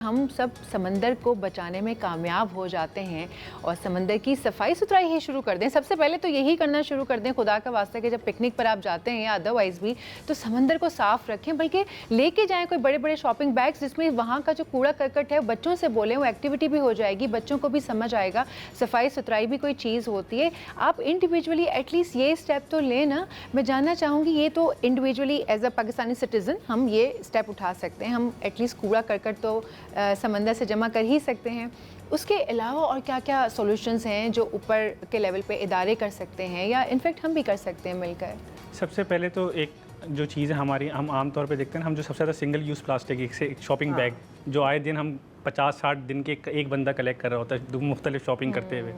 हम सब समंदर को बचाने में कामयाब हो जाते हैं और समंदर की सफाई सुथराई ही शुरू कर दें। सबसे पहले तो यही करना शुरू कर दें, खुदा का वास्ता, कि जब पिकनिक पर आप जाते हैं या अदरवाइज़ भी, तो समंदर को साफ़ रखें, बल्कि लेके जाएं कोई बड़े बड़े शॉपिंग बैग्स जिसमें वहाँ का जो कूड़ा करकट है बच्चों से बोलें, वो एक्टिविटी भी हो जाएगी, बच्चों को भी समझ आएगा सफाई सुथराई भी कोई चीज़ होती है। आप इंडिविजुअली एटलीस्ट ये स्टेप तो लें ना। मैं जानना चाहूँगी, ये तो individually as a Pakistani citizen हम ये स्टेप उठा सकते हैं, हम एटलीस्ट कूड़ा करकट तो समंदर से जमा कर ही सकते हैं। उसके अलावा और क्या क्या सॉल्यूशंस हैं जो ऊपर के लेवल पे इदारे कर सकते हैं या इनफैक्ट हम भी कर सकते हैं मिलकर? सबसे पहले तो एक जो चीज़ है हमारी, हम आम तौर पे देखते हैं, हम जो सबसे ज़्यादा सिंगल यूज़ प्लास्टिक एक शॉपिंग बैग जो आए दिन हम 50-60 दिन के एक बंदा कलेक्ट कर रहा होता है मुख्तलिफ शॉपिंग करते हुए,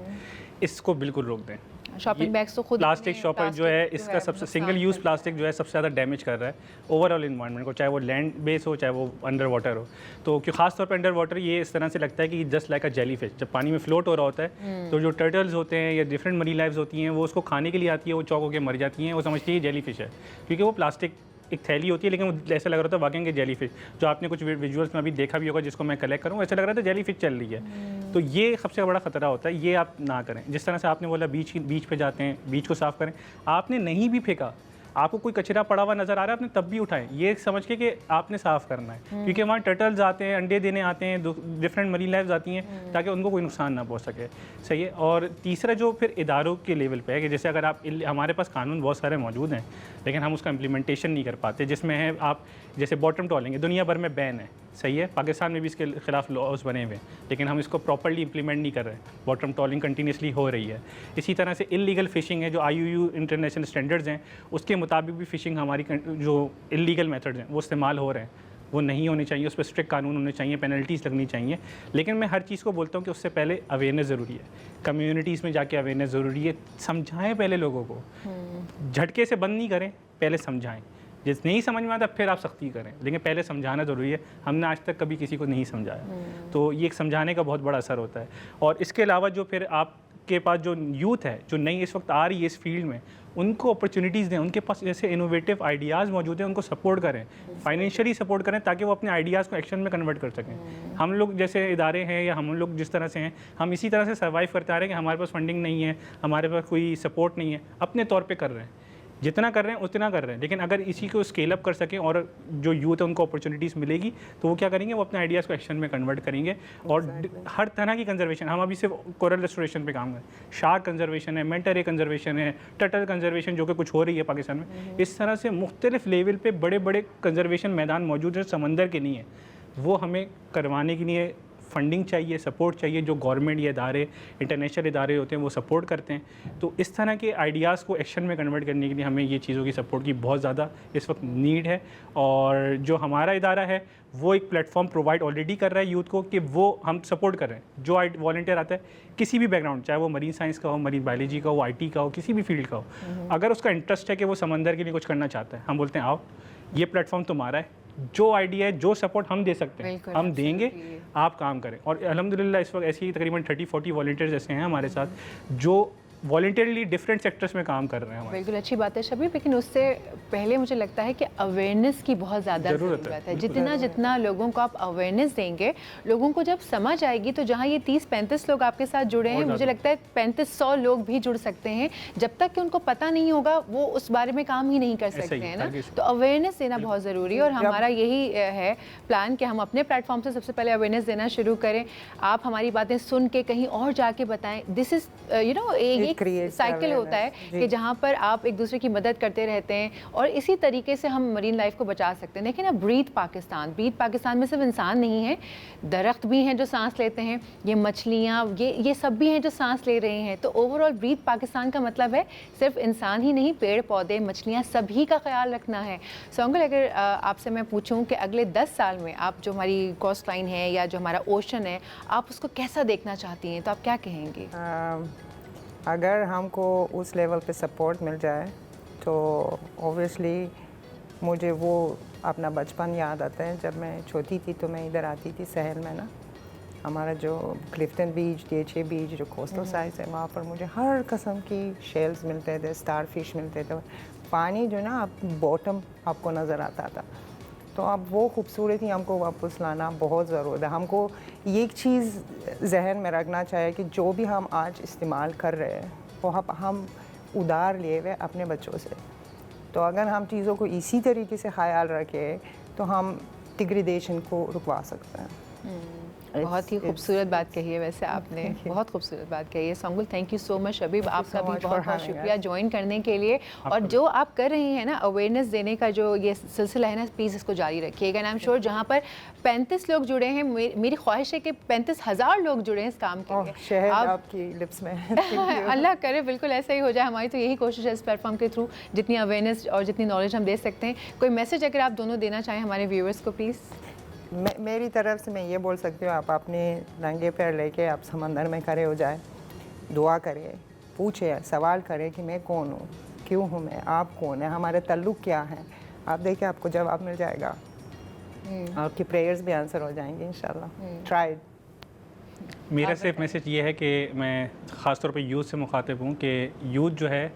इसको बिल्कुल रोक दें। शॉपिंग बैग्स तो खुद प्लास्टिक शॉपर जो है इसका सबसे सिंगल यूज़ प्लास्टिक जो है सबसे ज़्यादा डैमेज कर रहा है ओवरऑल इन्वायरमेंट को, चाहे वो लैंड बेस हो चाहे वो अंडर वाटर हो। तो क्यों ख़ास तौर पर अंडर वाटर ये इस तरह से लगता है कि just like a jelly fish, जब पानी में फ्लोट हो रहा होता है तो जो टर्टल्स होते हैं या डिफरेंट मरी लाइव्स होती हैं वो उसको खाने के लिए आती है, वो चौक होकर मर जाती हैं, वो समझती है जेली फिश है क्योंकि वो प्लास्टिक एक थैली होती है, लेकिन वो ऐसा लग रहा था वाकई के जेली फिश, जो आपने कुछ विजुअल्स में अभी देखा भी होगा जिसको मैं कलेक्ट करूँ, ऐसा लग रहा था जेली फिश चल रही है। तो ये सबसे बड़ा ख़तरा होता है, ये आप ना करें। जिस तरह से आपने बोला बीच पे जाते हैं, बीच को साफ़ करें। आपने नहीं भी फेंका, आपको कोई कचरा पड़ा हुआ नज़र आ रहा है, आपने तब भी उठाएं, ये समझ के कि आपने साफ़ करना है, क्योंकि वहाँ टर्टल्स आते हैं, अंडे देने आते हैं, डिफरेंट मरीन लाइव्स आती हैं, ताकि उनको कोई नुकसान ना पहुँच सके। सही है। और तीसरा जो फिर इदारों के लेवल पे है कि जैसे अगर आप, हमारे पास कानून बहुत सारे मौजूद हैं लेकिन हम उसका इम्प्लीमेंटेशन नहीं कर पाते, जिसमें है आप जैसे बॉटम ट्रॉलिंग है, दुनिया भर में बैन है, सही है, पाकिस्तान में भी इसके खिलाफ लॉज बने हुए हैं, लेकिन हम इसको प्रॉपर्ली इंप्लीमेंट नहीं कर रहे। बॉटम ट्रॉलिंग कंटिन्यूसली हो रही है। इसी तरह से इलीगल फ़िशिंग है, जो IUU इंटरनेशनल स्टैंडर्ड्स हैं उसके मुताबिक भी फ़िशिंग हमारी जो इलीगल मेथड्स हैं वो इस्तेमाल हो रहे हैं, वो नहीं होने चाहिए, उस पर स्ट्रिक्ट कानून होने चाहिए, पेनल्टीज़ लगनी चाहिए। लेकिन मैं हर चीज़ को बोलता हूँ कि उससे पहले अवेयरनेस ज़रूरी है, कम्युनिटीज़ में जाके अवेयरनेस ज़रूरी है, समझाएं पहले लोगों को, झटके से बंद नहीं करें, पहले समझाएं। जिस नहीं समझ में आता फिर आप सख्ती करें, लेकिन पहले समझाना ज़रूरी है। हमने आज तक कभी किसी को नहीं समझाया, तो ये एक समझाने का बहुत बड़ा असर होता है। और इसके अलावा जो फिर आपके पास जो यूथ है जो नई इस वक्त आ रही है इस फील्ड में, उनको अपॉर्चुनिटीज़ दें, उनके पास जैसे इनोवेटिव आइडियाज़ मौजूद हैं, उनको सपोर्ट करें, फाइनेंशियली सपोर्ट करें, ताकि वो अपने आइडियाज़ को एक्शन में कन्वर्ट कर सकें। हम लोग जैसे इदारे हैं या हम लोग जिस तरह से हैं, हम इसी तरह से सर्वाइव करते आ रहे हैं कि हमारे पास फंडिंग नहीं है, हमारे पास कोई सपोर्ट नहीं है, अपने तौर पर कर रहे हैं, जितना कर रहे हैं उतना कर रहे हैं। लेकिन अगर इसी को स्केल अप कर सकें और जो यूथ है उनको अपॉर्चुनिटीज़ मिलेगी, तो वो क्या करेंगे, वो अपने आइडियाज़ को एक्शन में कन्वर्ट करेंगे। और हर तरह की कंजर्वेशन, हम अभी सिर्फ कोरल रेस्टोरेशन पे काम करें, शार्क कंजर्वेशन है, मेंटा रे कंजर्वेशन है, टर्टल कंजर्वेशन जो कि कुछ हो रही है पाकिस्तान में, इस तरह से मुख्तलिफ लेवल पे बड़े बड़े कंजर्वेशन मैदान मौजूद है समंदर के लिए। वो हमें करवाने के लिए फंडिंग चाहिए, सपोर्ट चाहिए, जो गवर्नमेंट या इदारे, इंटरनेशनल इदारे होते हैं वो सपोर्ट करते हैं। तो इस तरह के आइडियाज़ को एक्शन में कन्वर्ट करने के लिए हमें ये चीज़ों की सपोर्ट की बहुत ज़्यादा इस वक्त नीड है। और जो हमारा इदारा है वो एक प्लेटफॉर्म प्रोवाइड ऑलरेडी कर रहा है यूथ को, कि वो हम सपोर्ट कर रहे हैं। जो वॉलंटियर आता है किसी भी बैकग्राउंड, चाहे वो मरीन साइंस का हो, मरीन बायोलॉजी का हो, IT का हो, किसी भी फील्ड का हो, अगर उसका इंटरेस्ट है कि वो समंदर के लिए कुछ करना चाहता है, हम बोलते हैं आओ, ये प्लेटफॉर्म तुम्हारा है, जो आइडिया है, जो सपोर्ट हम दे सकते हैं हम देंगे, आप काम करें। और अल्हम्दुलिल्लाह इस वक्त ऐसे ही तकरीबन 30-40 वॉलंटियर्स ऐसे हैं हमारे साथ जो वॉलंटियरली डिफरेंट सेक्टर्स में काम कर रहे हैं। बिल्कुल अच्छी बात है शबीब, लेकिन उससे पहले मुझे लगता है कि अवेयरनेस की बहुत ज़्यादा ज़रूरत है। जितना लोगों को आप अवेयरनेस देंगे, लोगों को जब समझ आएगी, तो जहाँ ये 30-35 लोग आपके साथ जुड़े हैं, मुझे लगता है 3500 लोग भी जुड़ सकते हैं। जब तक कि उनको पता नहीं होगा वो उस बारे में काम ही नहीं कर सकते हैं ना। तो अवेयरनेस देना बहुत ज़रूरी है और हमारा यही है प्लान कि हम अपने प्लेटफॉर्म से सबसे पहले अवेयरनेस देना शुरू करें। आप हमारी बातें सुन के कहीं और जाके बताएं। दिस इज़ एक साइकिल होता है कि जहाँ पर आप एक दूसरे की मदद करते रहते हैं और इसी तरीके से हम मरीन लाइफ को बचा सकते हैं। देखिए ना, ब्रीथ पाकिस्तान में सिर्फ इंसान नहीं है, दरख्त भी हैं जो सांस लेते हैं, ये मछलियाँ, ये सब भी हैं जो सांस ले रहे हैं। तो ओवरऑल ब्रीथ पाकिस्तान का मतलब है सिर्फ इंसान ही नहीं, पेड़ पौधे, मछलियाँ, सभी का ख्याल रखना है। सोंगल, अगर आपसे मैं पूछूं कि अगले 10 साल में आप जो हमारी कोस्ट लाइन है या जो हमारा ओशन है, आप उसको कैसा देखना चाहती हैं, तो आप क्या कहेंगे? अगर हमको उस लेवल पे सपोर्ट मिल जाए तो ऑब्वियसली मुझे वो अपना बचपन याद आता है। जब मैं छोटी थी तो मैं इधर आती थी सहल में ना, हमारा जो क्लिफ्टन बीच, DHA बीच जो कोस्टल साइड है, वहाँ पर मुझे हर किस्म की शेल्स मिलते थे, स्टार फिश मिलते थे। पानी जो ना आप बॉटम आपको नज़र आता था। तो अब वो खूबसूरती हमको वापस लाना बहुत ज़रूरत है। हमको ये एक चीज़ जहन में रखना चाहिए कि जो भी हम आज इस्तेमाल कर रहे हैं वो हम उधार लिए हुए अपने बच्चों से। तो अगर हम चीज़ों को इसी तरीके से ख्याल रखें तो हम डिग्रेडेशन को रुकवा सकते हैं। बहुत ही खूबसूरत बात कही है वैसे आपने, बहुत खूबसूरत बात कही है। Songul, thank you so much Shabib, आपका भी बहुत बहुत शुक्रिया ज्वाइन करने के लिए। और जो आप कर रही हैं ना अवेयरनेस देने का जो ये सिलसिला है ना, प्लीज़ इसको जारी रखिएगा। एंड आई एम श्योर जहाँ पर 35 लोग जुड़े हैं, मेरी ख्वाहिश है कि 35,000 लोग जुड़े हैं इस काम के लिए। आपकी लिप्स में अल्लाह करे बिल्कुल ऐसा ही हो जाए। हमारी तो यही कोशिश है इस प्लेटफॉर्म के थ्रू, जितनी अवेयरनेस और जितनी नॉलेज हम दे सकते हैं। कोई मैसेज अगर आप दोनों देना चाहें हमारे व्यूअर्स को प्लीज़। मेरी तरफ से मैं ये बोल सकती हूँ, आप अपने नंगे पैर लेके आप समंदर में खड़े हो जाए, दुआ करिए, पूछिए, सवाल करें कि मैं कौन हूँ, क्यों हूँ मैं, आप कौन है, हमारे ताल्लुक़ क्या है। आप देखिए आपको जवाब मिल जाएगा, आपकी प्रेयर्स भी आंसर हो जाएंगी इंशाल्लाह। ट्राई। मेरा सिर्फ मैसेज ये है कि मैं ख़ास तौर पे यूथ से मुखातिब हूँ कि यूथ जो है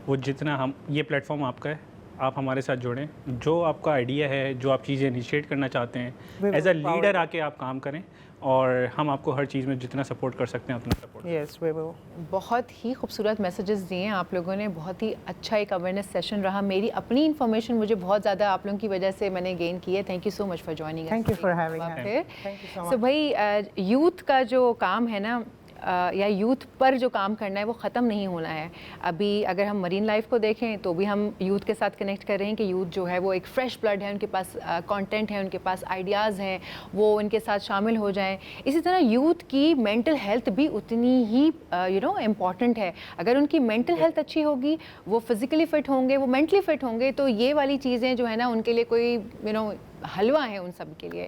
वो जितना हम, ये प्लेटफॉर्म आपका है, आप हमारे साथ जुड़ें। जो आपका आइडिया है, जो आप चीज़ें इनिशिएट करना चाहते हैं, एज अ लीडर आके आप काम करें और हम आपको हर चीज़ में जितना सपोर्ट कर सकते हैं उतना सपोर्ट। Yes we will. बहुत ही खूबसूरत मैसेजेस दिए हैं आप लोगों ने, बहुत ही अच्छा एक अवेयरनेस सेशन रहा। मेरी अपनी इन्फॉर्मेशन मुझे बहुत ज़्यादा आप लोगों की वजह से मैंने गेन की है। Thank you so much for joining. Thank you for having us. So भाई यूथ का जो काम है ना, या यूथ पर जो काम करना है वो ख़त्म नहीं होना है। अभी अगर हम मरीन लाइफ को देखें तो भी हम यूथ के साथ कनेक्ट कर रहे हैं कि यूथ जो है वो एक फ़्रेश ब्लड है, उनके पास कंटेंट है, उनके पास आइडियाज़ हैं, वो उनके साथ शामिल हो जाएं। इसी तरह यूथ की मेंटल हेल्थ भी उतनी ही इम्पॉर्टेंट है। अगर उनकी मेंटल हेल्थ अच्छी होगी, वो फिज़िकली फ़िट होंगे, वो मेंटली फ़िट होंगे, तो ये वाली चीज़ें जो है ना उनके लिए कोई हलवा है उन सब के लिए।